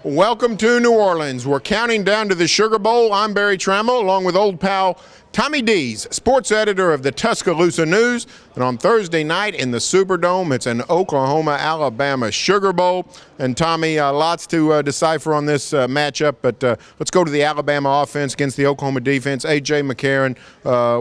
Welcome to New Orleans. We're counting down to the Sugar Bowl. I'm Barry Tramel, along with old pal Tommy Deas, sports editor of the Tuscaloosa News. And on Thursday night in the Superdome, it's an Oklahoma-Alabama Sugar Bowl. And Tommy, lots to decipher on this matchup, but let's go to the Alabama offense against the Oklahoma defense. A.J. McCarron,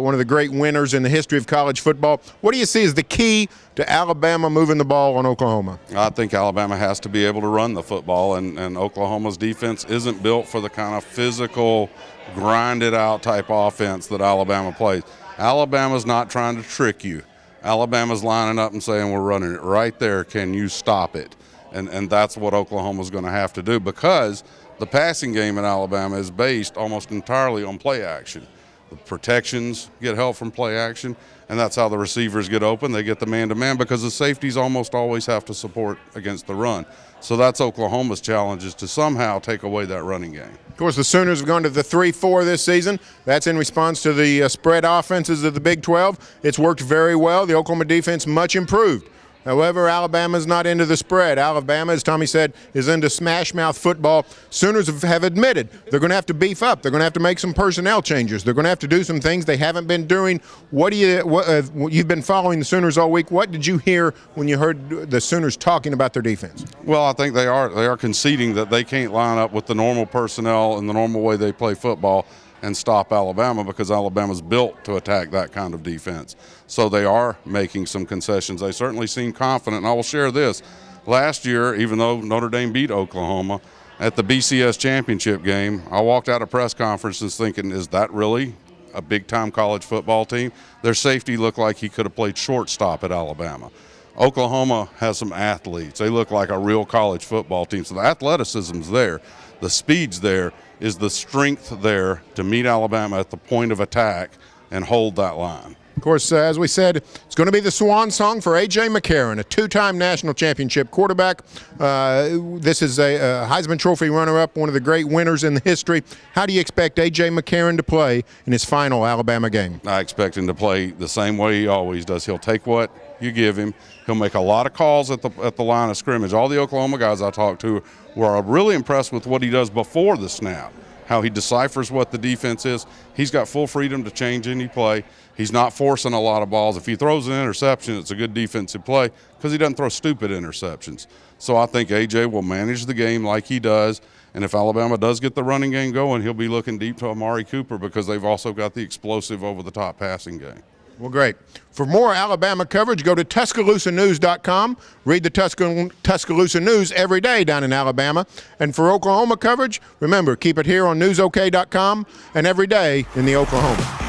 one of the great winners in the history of college football. What do you see as the key to Alabama moving the ball on Oklahoma? I think Alabama has to be able to run the football, and Oklahoma's defense isn't built for the kind of physical, grinded-out type offense that Alabama plays. Alabama's not trying to trick you. Alabama's lining up and saying, we're running it right there. Can you stop it? And that's what Oklahoma's going to have to do, because the passing game in Alabama is based almost entirely on play action. The protections get help from play action, and that's how the receivers get open. They get the man-to-man because the safeties almost always have to support against the run. So that's Oklahoma's challenge, is to somehow take away that running game. Of course, the Sooners have gone to the 3-4 this season. That's in response to the spread offenses of the Big 12. It's worked very well. The Oklahoma defense much improved. However, Alabama's not into the spread. Alabama, as Tommy said, is into smash-mouth football. Sooners have admitted they're going to have to beef up. They're going to have to make some personnel changes. They're going to have to do some things they haven't been doing. You've been following the Sooners all week. What did you hear when you heard the Sooners talking about their defense? Well, I think they are conceding that they can't line up with the normal personnel and the normal way they play football and stop Alabama, because Alabama's built to attack that kind of defense. So they are making some concessions. They certainly seem confident, and I will share this. Last year, even though Notre Dame beat Oklahoma at the BCS championship game, I walked out of press conferences thinking, is that really a big-time college football team? Their safety looked like he could have played shortstop at Alabama. Oklahoma has some athletes. They look like a real college football team. So the athleticism's there. The speed's there. Is the strength there to meet Alabama at the point of attack and hold that line? Of course, as we said, it's going to be the swan song for A.J. McCarron, a two-time national championship quarterback. This is a Heisman Trophy runner-up, one of the great winners in the history. How do you expect A.J. McCarron to play in his final Alabama game? I expect him to play the same way he always does. He'll take what you give him. He'll make a lot of calls at the line of scrimmage. All the Oklahoma guys I talked to were really impressed with what he does before the snap, how he deciphers what the defense is. He's got full freedom to change any play. He's not forcing a lot of balls. If he throws an interception, it's a good defensive play, because he doesn't throw stupid interceptions. So I think A.J. will manage the game like he does, and if Alabama does get the running game going, he'll be looking deep to Amari Cooper, because they've also got the explosive over-the-top passing game. Well, great. For more Alabama coverage, go to TuscaloosaNews.com. Read the Tuscaloosa News every day down in Alabama. And for Oklahoma coverage, remember, keep it here on NewsOK.com and every day in the Oklahoma.